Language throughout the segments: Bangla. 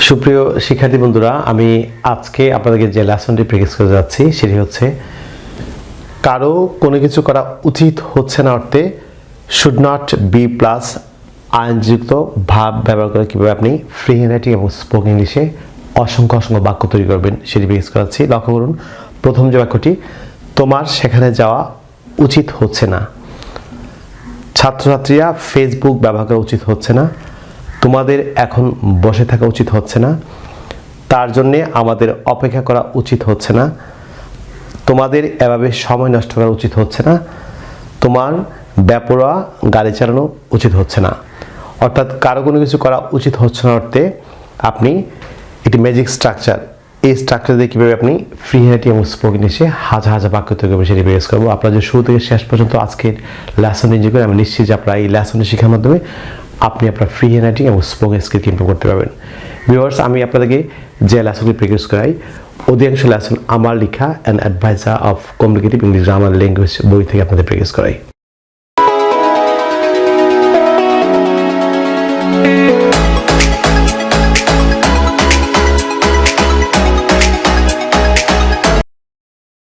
সুপ্রিয় শিক্ষার্থী বন্ধুরা, আমি আজকে আপনাদেরকে যে লেসনটি প্র্যাকটিস করে যাচ্ছি সেটি হচ্ছে কারো কোনো কিছু করা উচিত হচ্ছে না অর্থে শুড নট বি প্লাস আইনযুক্ত ভাব ব্যবহার করে কীভাবে আপনি ফ্রি হ্যান্ডরাইটিং এবং স্পোকেন ইংলিশে অসংখ্য বাক্য তৈরি করবেন সেটি প্র্যাকটিস করাচ্ছি। লক্ষ্য করুন, প্রথম যে বাক্যটি, তোমার সেখানে যাওয়া উচিত হচ্ছে না। ছাত্রছাত্রীরা ফেসবুক ব্যবহার করা উচিত হচ্ছে না। তোমাদের এখন বসে থাকা উচিত হচ্ছে না। তার জন্যে আমাদের অপেক্ষা করা উচিত হচ্ছে না। তোমাদের এভাবে সময় নষ্ট করা উচিত হচ্ছে না। তোমার বেপরোয়া গাড়ি চালানো উচিত হচ্ছে না। অর্থাৎ কারো কোনো কিছু করা উচিত হচ্ছে না অর্থে আপনি একটি ম্যাজিক স্ট্রাকচার, এই স্ট্রাকচার দিয়ে কীভাবে আপনি ফ্রি হ্যান্ডরাইটিং এবং স্পোকেন ইংলিশে হাজার বাক্য তৈরি করবেন সেটি প্র্যাকটিস করবো। আপনারা যে শুরু থেকে শেষ পর্যন্ত আজকের লেসন এনজয় করেন, আমি নিশ্চিত যে আপনারা এই লেসনটি শেখার মাধ্যমে আপনি আপনার ফ্রি হ্যান্ডরাইটিং এবং স্পোকেন স্কিলকে ইমপ্রুভ করতে পারবেন। ভিউয়ার্স, আমি আপনাদেরকে যে লেসনগুলি প্র্যাকটিস করাই অধিকাংশ লেসন আমার লেখা and adviser of communicative English grammar language বই থেকে আপনাদের প্র্যাকটিস করাই।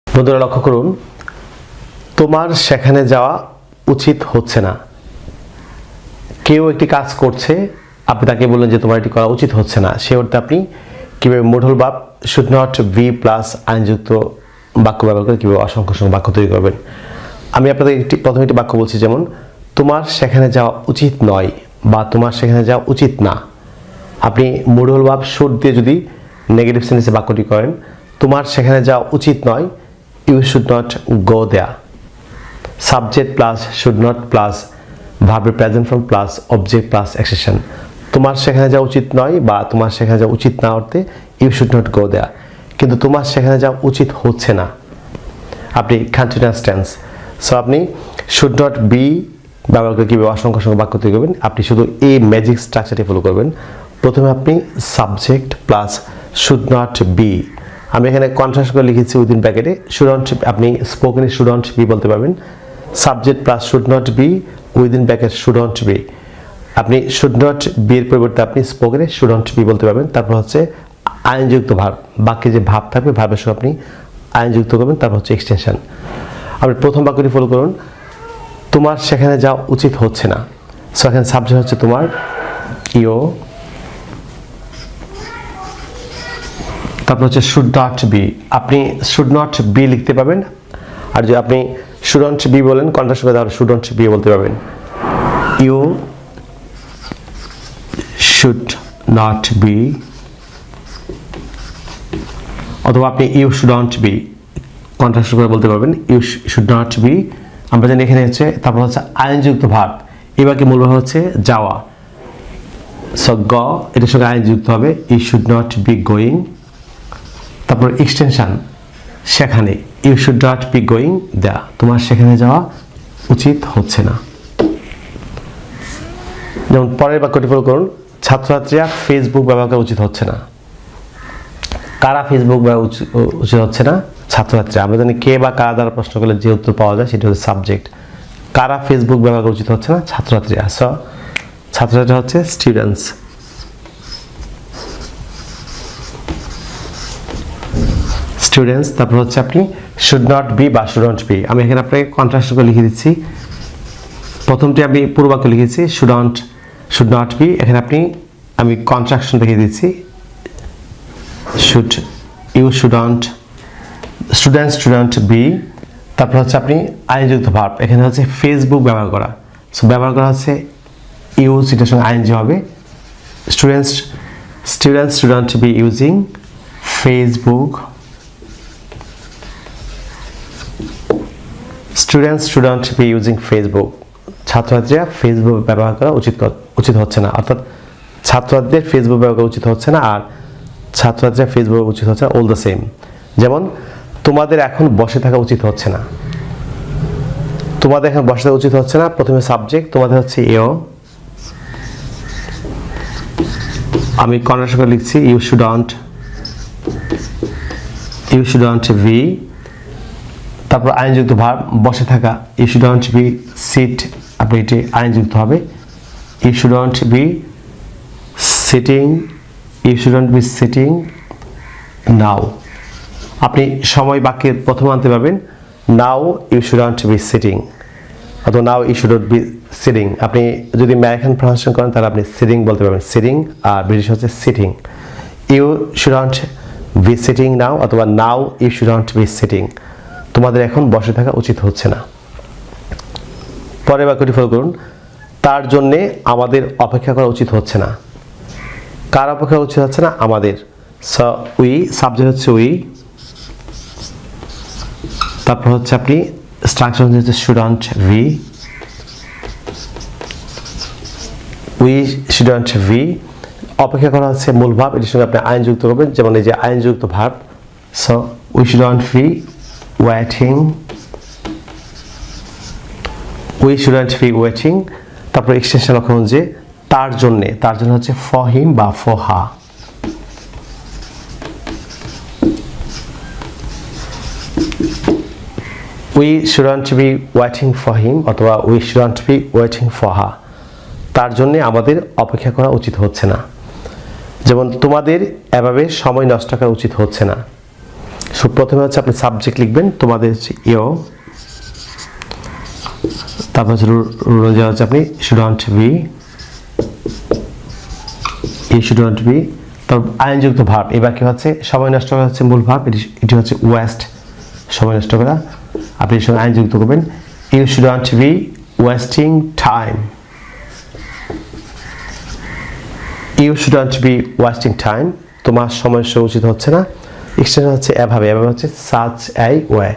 বন্ধুরা লক্ষ্য করুন, তোমার সেখানে যাওয়া উচিত হচ্ছে না। কেউ একটি কাজ করছে, আপনি তাকে বললেন যে তোমার এটি করা উচিত হচ্ছে না। সে অর্থে আপনি কীভাবে মূঢ়ল ভাব শুড নট বি প্লাস আইনযুক্ত বাক্য ব্যবহার করে কীভাবে অসংখ্য বাক্য তৈরি করবেন। আমি আপনাদের প্রথমে একটি বাক্য বলছি, যেমন তোমার সেখানে যাওয়া উচিত নয় বা তোমার সেখানে যাওয়া উচিত না। আপনি মূঢ়ল ভাব শুড দিয়ে যদি নেগেটিভ সেন্টেন্সে বাক্যটি করেন, তোমার সেখানে যাওয়া উচিত নয়, you should not go there. Subject plus should not plus ভার্বের present form plus object plus action. তোমার সেখানে যাওয়া উচিত নয় বা তোমার সেখানে যাওয়া উচিত না অর্থে ইউ শুড নট গো দেয়ার। কিন্তু তোমার সেখানে যাওয়া উচিত হচ্ছে না, আপনি কন্টিনিউয়াস টেন্স। সো আপনি শুড নট বি ব্যবহার করে কীভাবে অসংখ্য বাক্য তৈরি করবেন, আপনি শুধু এই ম্যাজিক স্ট্রাকচারটি ফলো করবেন। প্রথমে আপনি subject plus should not be, আমি এখানে কন্ট্রাস্ট করে লিখেছি উইদিন ব্র্যাকেটে শুডন্ট, আপনি স্পোকেনে শুডন্ট বি বলতে পারবেন। Subject plus should not B within bracket shouldn't B, আপনি শুড নট বি এর পরিবর্তে আপনি স্পোকেনে শুডন্ট বি বলতে পারবেন। তারপর হচ্ছে আইনযুক্ত ভার্ব, বাক্যে যে ভাব থাকবে ভাবের সঙ্গে আপনি আইনযুক্ত করবেন। তারপর হচ্ছে এক্সটেনশন। আপনি প্রথম বাক্যটি ফলো করুন, তোমার সেখানে যাওয়া উচিত হচ্ছে না। সো এখানে সাবজেক্ট হচ্ছে তোমার, ইও, তারপর হচ্ছে শুড নট বি, আপনি শুড নট বি লিখতে পারবেন। আর যদি আপনি শুডন্ট বি বলেন কন্ট্রাস্ট করে, তাহলে শুডন্ট বি বলতে পারবেন। ইউ শুড নট বি, অথবা আপনি ইউ শুডন্ট বি কন্ট্রাস্ট করে বলতে পারবেন, ইউ শুড নট বি। আমরা জানি এখানে হচ্ছে, তারপর হচ্ছে আইনযুক্ত ভার্ব, এবার কি মূল ভাব হচ্ছে যাওয়া। সো গ, এটার সঙ্গে আইনযুক্ত হবে, you should not be going. তারপর এক্সটেনশন, সেখানে, you should not be going there, তোমার সেখানে যাওয়া উচিত হচ্ছে না। যেমন পরের বাক্যটি ফলো করুন, ছাত্রছাত্রীরা ফেসবুক ব্যবহার করা উচিত হচ্ছে না। কারা ফেসবুক ব্যবহার উচিত হচ্ছে না? ছাত্রছাত্রীরা। আমরা জানি কে বা কারা দ্বারা প্রশ্ন করলে যে উত্তর পাওয়া যায় সেটি হচ্ছে সাবজেক্ট। কারা ফেসবুক ব্যবহার করা উচিত হচ্ছে না? ছাত্রছাত্রীরা। সো ছাত্রছাত্রীরা হচ্ছে স্টুডেন্টস। স্টুডেন্টস, তারপর হচ্ছে আপনি শুড নট বি বা শুডন্ট বি, আমি এখানে আপনাকে কন্ট্রাস্ট করে লিখে দিচ্ছি। প্রথমটি আমি পুরো বাক্য লিখেছি শুড নট বি, এখানে আমি কন্ট্রাকশন লিখে দিচ্ছি, should, you shouldn't, student be. তারপর হচ্ছে আপনি আইনযুক্ত ভার্ব, এখানে হচ্ছে ফেসবুক ব্যবহার করা। সো ব্যবহার করা হচ্ছে ইউজ, এটার সঙ্গে আইএনজি হবে। Students shouldn't B using Facebook, students shouldn't B using Facebook. ছাত্রছাত্রীরা ফেসবুক ব্যবহার করা উচিত হচ্ছে না, অর্থাৎ ছাত্রছাত্রীদের ফেসবুক ব্যবহার করা উচিত হচ্ছে না আর ছাত্রছাত্রীরা ফেসবুক উচিত হচ্ছে না, অল দ্য সেম। যেমন তোমাদের এখন বসে থাকা উচিত হচ্ছে না। তোমাদের এখন বসে থাকা উচিত হচ্ছে না, প্রথমে সাবজেক্ট, তোমাদের হচ্ছে এও, আমি কন্ট্রাস্ট করে লিখছি, ইউ শুডন্ট বি। তারপর আইনযুক্ত ভার্ব বসে থাকা, ইউ শুডন্ট বি সিট, আপনি এটি আইনযুক্ত হবে, you shouldn't be sitting you shouldn't be sitting now. আপনি সময় বাক্যের প্রথম আনতে পারবেন now you shouldn't be sitting, অথবা now you shouldn't be sitting. আপনি যদি আমেরিকান প্রনাউন্সিয়েশন করেন তাহলে আপনি সিটিং বলতে পারবেন, সিটিং, আর ব্রিটিশ হচ্ছে sitting. You shouldn't be sitting now, অথবা now you shouldn't be sitting, তোমাদের এখন বসে থাকা উচিত হচ্ছে না। পরের বাক্যটি ফলো করুন, তার জন্যে আমাদের অপেক্ষা করা উচিত হচ্ছে না। কার অপেক্ষা উচিত হচ্ছে না? আমাদের। সো উই, সাবজেক্ট হচ্ছে উই, তারপর হচ্ছে আপনি স্ট্রাকচার হচ্ছে shouldn't B, we shouldn't B, অপেক্ষা করা হচ্ছে মূল ভাব, এটির সঙ্গে আপনি আইন যুক্ত করবেন, যেমন এই যে আইনযুক্ত ভাব। So we shouldn't be waiting, we shouldn't be waiting. তারপর এক্সটেনশন লক্ষ্য করুন যে তার জন্যে, তার জন্য হচ্ছে ফর হিম বা for her. We shouldn't be waiting for him, অথবা we shouldn't be waiting for her, তার জন্যে আমাদের অপেক্ষা করা উচিত হচ্ছে না। যেমন তোমাদের এভাবে সময় নষ্ট করা উচিত হচ্ছে না। প্রথমে হচ্ছে আপনি সাবজেক্ট লিখবেন, তোমাদের হচ্ছে ইউ, তারপর হচ্ছে হচ্ছে আপনি shouldn't be, you shouldn't be, তারপর আইনযুক্ত ভার্ব। এবার কি হচ্ছে সময় নষ্ট করা হচ্ছে মূল ভার্ব, এটি হচ্ছে ওয়েস্ট, সময় নষ্ট করা। আপনি এর সঙ্গে আইনযুক্ত করবেন, you shouldn't be wasting time, you shouldn't be wasting time, তোমার সময় নষ্ট উচিত হচ্ছে না। এক্সটেনশন হচ্ছে এভাবে, এভাবে হচ্ছে such a way,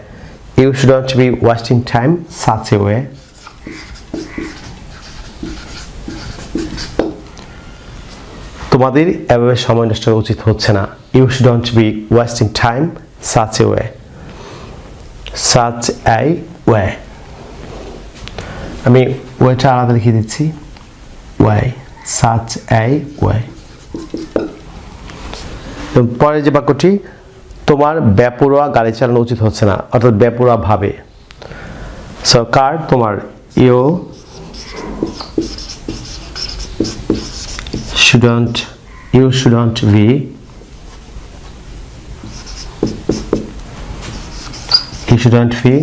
you shouldn't be wasting time such a way. তোমাদের এভাবে সময় নষ্ট করা উচিত হচ্ছে না, you shouldn't be wasting time such a way, such a way. আমি ওয়েটা আলাদা লিখে দিচ্ছি, ওয়ে, সাচ এ ওয়ে। পরের যে বাক্যটি, তোমার বেপরোয়া গাড়ি চালানো উচিত হচ্ছে না, অর্থাৎ বেপরোয়া ভাবে। সো কার? তোমার। You shouldn't be, you shouldn't be,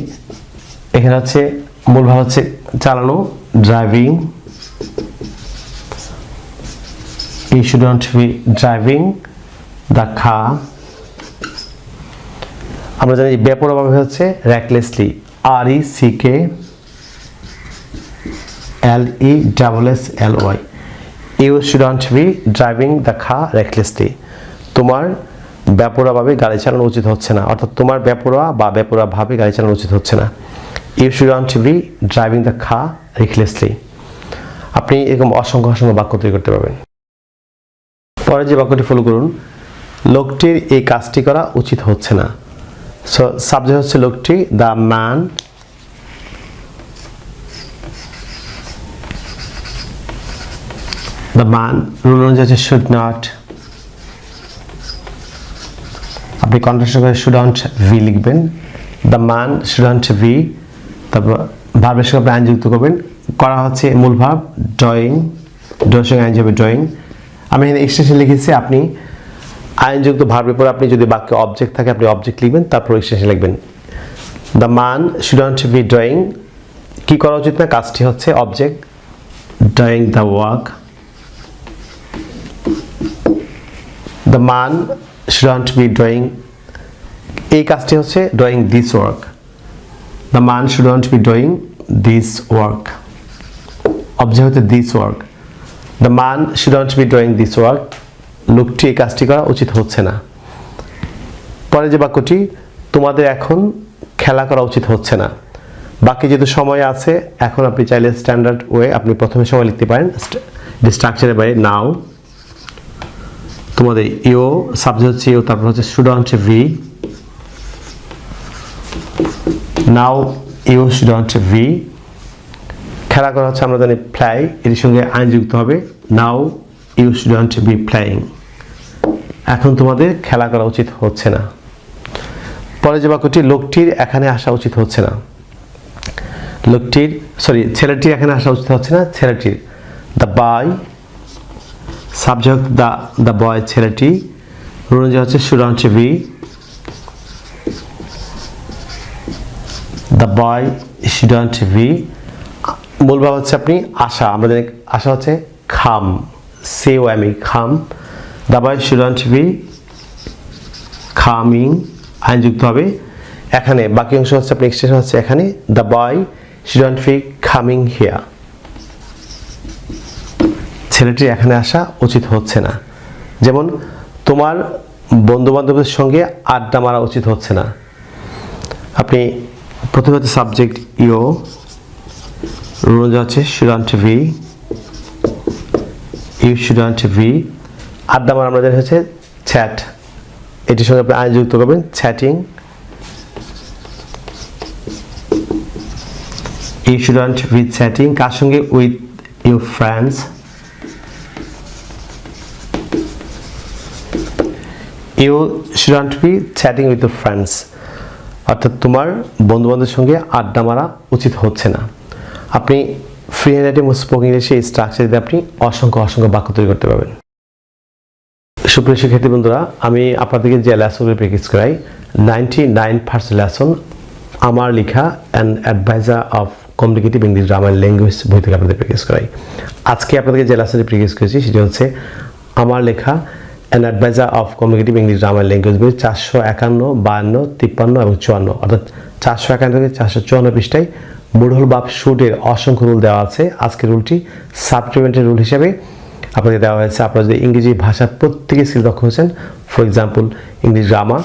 এখানে হচ্ছে মূল ভাব হচ্ছে চালানো, driving, you shouldn't be driving the car. আমরা জানি যে বেপরোয়া ভাবে হচ্ছে recklessly, RECKLESSLY, you shouldn't be driving the car recklessly, তোমার বেপরোয়াভাবে গাড়ি চালানো উচিত হচ্ছে না, অর্থাৎ তোমার বেপরোয়া বা বেপরোয়াভাবে গাড়ি চালানো উচিত হচ্ছে না। You shouldn't be driving the car recklessly. আপনি এরকম অসংখ্য অসংখ্য বাক্য তৈরি করতে পারবেন। পরের যে বাক্যটি ফলো করুন, লোকটির এই কাজটি করা উচিত হচ্ছে না। সো সাবজেক্ট হচ্ছে লোকটি, দ্য ম্যান, রুল অনুযায়ী হচ্ছে শুড নট, আপনি কন্ট্রাস্ট করে শুডন্ট বি লিখবেন, দ্য ম্যান শুডন্ট বি, তারপর ভার্বের সঙ্গে আপনি আইন যুক্ত করবেন, করা হচ্ছে মূল ভার্ব ড্রয়িং, ড্রয়ের সঙ্গে আইন যাবে ড্রয়িং। আমি এখানে এক্সটেনশন লিখেছি, আপনি আইনযুক্ত ভার্বের পর আপনি যদি বাক্যে অবজেক্ট থাকে আপনি অবজেক্ট লিখবেন, তারপর এক্সটেনশন লিখবেন। The man shouldn't be drawing, কি করা উচিত না? কাজটি হচ্ছে object, drawing the work. The man shouldn't be drawing, এই কাজটি হচ্ছে drawing this work. The man shouldn't be drawing this work, object হচ্ছে this work. The man shouldn't be drawing this work, লোকটি এই কাজটি করা উচিত হচ্ছে না। পরে যে বাক্যটি, তোমাদের এখন খেলা করা উচিত হচ্ছে না। বাকি যেহেতু সময় আছে, এখন আপনি চাইলে স্ট্যান্ডার্ড ওয়ে আপনি প্রথমে সময় লিখতে পারেন, স্ট্রাকচারের বাইরে নাও, তোমাদের ইউ, সাবজেক্ট হচ্ছে ইউ, তারপর হচ্ছে shouldn't be, now you shouldn't be. খেলা করা হচ্ছে আমরা জানি প্লাই, এর সঙ্গে আইন যুক্ত হবে, now you shouldn't be playing, এখন তোমাদের খেলা করা উচিত হচ্ছে না। পরে যে বাক্যটি, লোকটির এখানে আসা উচিত হচ্ছে না, ছেলেটির এখানে আসা উচিত হচ্ছে না, ছেলেটির। The boy subject the boy ছেলেটি, রুল অনুযায়ী হচ্ছে shouldn't B, the boy shouldn't B. মূল ভাব হচ্ছে আপনি আশা, আমাদের আশা হচ্ছে খাম, সেও আমি খাম, দ্য বয় শুডন্ট বি খামিং, আইন যুক্ত হবে এখানে। বাকি অংশ হচ্ছে আপনি এক্সটেনশন হচ্ছে এখানে, the boy shouldn't be coming here, ছেলেটির এখানে আসা উচিত হচ্ছে না। যেমন তোমার বন্ধু বান্ধবদের সঙ্গে আড্ডা মারা উচিত হচ্ছে না। আপনি প্রথমে হচ্ছে সাবজেক্ট ইউ, রুল হচ্ছে shouldn't be, you shouldn't be. আড্ডা মারা আমাদের হচ্ছে চ্যাট, এটির সঙ্গে আপনি আইন যুক্ত করবেন chatting, you shouldn't be chatting. কার সঙ্গে? With your friends, you shouldn't be chatting with your friends, অর্থাৎ তোমার বন্ধু বান্ধবের সঙ্গে আড্ডা মারা উচিত হচ্ছে না। আপনি ফ্রি হ্যান্ড রাইটিং ও স্পোকেন ইংলিশে এই স্ট্রাকচার দিয়ে আপনি অসংখ্য বাক্য তৈরি করতে পারবেন। সুপ্রিয় শিক্ষার্থী বন্ধুরা, আমি আপনাদেরকে যে লেসনগুলো প্র্যাকটিস করাই 99% লেসন আমার লেখা an adviser of communicative English grammar language বই থেকে আপনাদের প্র্যাকটিস করাই। আজকে আপনাদেরকে যে লেসনটি প্র্যাকটিস করেছি সেটি হচ্ছে আমার লেখা an adviser of communicative English grammar language বই 451, 52, 53 এবং 54, অর্থাৎ 451 থেকে 454 পৃষ্ঠায় মূঢ়ল ভাব শুটের অসংখ্য রুল দেওয়া আছে। আজকের রুলটি সাপ্লিমেন্টারি রুল হিসেবে আপনাকে দেওয়া হয়েছে। আপনারা যদি ইংরেজি ভাষার প্রত্যেকে স্কিল দক্ষ হচ্ছেন, for example English grammar,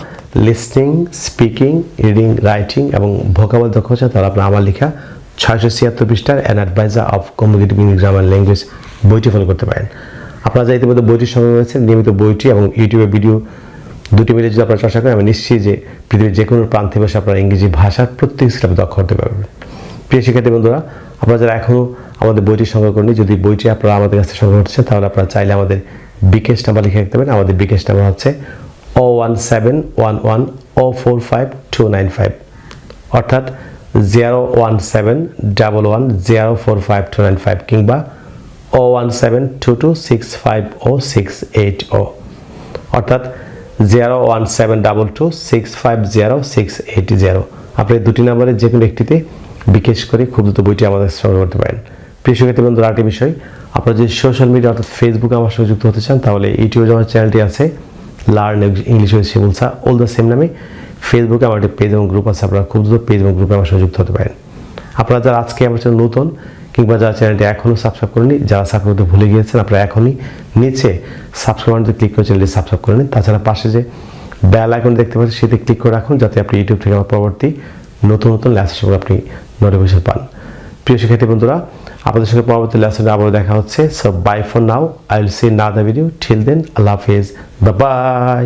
listening, speaking, reading, writing এবং ভোকাবুলারি দক্ষ হচ্ছেন, তাহলে আপনার আমার লেখা 676 পৃষ্ঠার an adviser of communicative English grammar language বইটি ফলো করতে পারেন। আপনারা যা ইতিমধ্যে বইটির সঙ্গে রয়েছেন, নিয়মিত বইটি এবং ইউটিউবে ভিডিও দুটি মিলে যদি আপনারা চর্চা করেন, আমি নিশ্চিত যে পৃথিবীর যে কোনো প্রান্তে বসে আপনারা ইংরেজি ভাষার প্রত্যেক স্কিল দক্ষ হতে পারবেন। প্রিয় শিক্ষার্থী বন্ধুরা, আপনারা যারা এখনও আমাদের বইটি সংগ্রহ করেনি, যদি বইটি আপনারা আমাদের কাছে সংগ্রহ করছেন তাহলে আপনারা চাইলে আমাদের বিকাশ নাম্বার লিখে রাখতে পারেন। আমাদের বিকাশ নাম্বার হচ্ছে 01711045295, অর্থাৎ 01711045295 কিংবা 01722650680, অর্থাৎ 01722650680। আপনি দুটি নাম্বারের যে কোনো একটিতে বিকাশ করে খুব দ্রুত বইটি আমাদের সংগ্রহ করতে পারেন। প্রিয় শিক্ষার্থী বন্ধুরা, আরেকটি বিষয়, আপনারা যদি সোশ্যাল মিডিয়া অর্থাৎ ফেসবুকে আমার সঙ্গে যুক্ত হতে চান তাহলে ইউটিউবে আমার চ্যানেলটি আছে learn English with Shimul sir, all the same নামে। ফেসবুকে আমার একটি পেজ এবং গ্রুপ আছে, আপনারা খুব দ্রুত পেজ এবং গ্রুপে আমার সঙ্গে যুক্ত হতে পারেন। আপনারা যারা আজকে আমার চ্যানেল নতুন কিংবা যারা চ্যানেলটি এখনও সাবস্ক্রাইব করেনি, যারা সাবস্ক্রাইব করতে ভুলে গিয়েছেন, আপনারা এখনই নিচে সাবস্ক্রাইব বাটনে ক্লিক করে চ্যানেলটি সাবস্ক্রাইব করে নিন। তাছাড়া পাশে যে বেল আইকন দেখতে পাচ্ছেন সেটি ক্লিক করে রাখুন, যাতে আপনি ইউটিউব থেকে আমার পরবর্তী নতুন লেসন আপনি নোটিফিকেশন পান। প্রিয় শিক্ষার্থী বন্ধুরা, আপনাদের সঙ্গে পরবর্তী লেসনে আবারও দেখা হচ্ছে। So bye for now, I will see in another video. Till then, আল্লাহ হাফেজ, বাই বাই।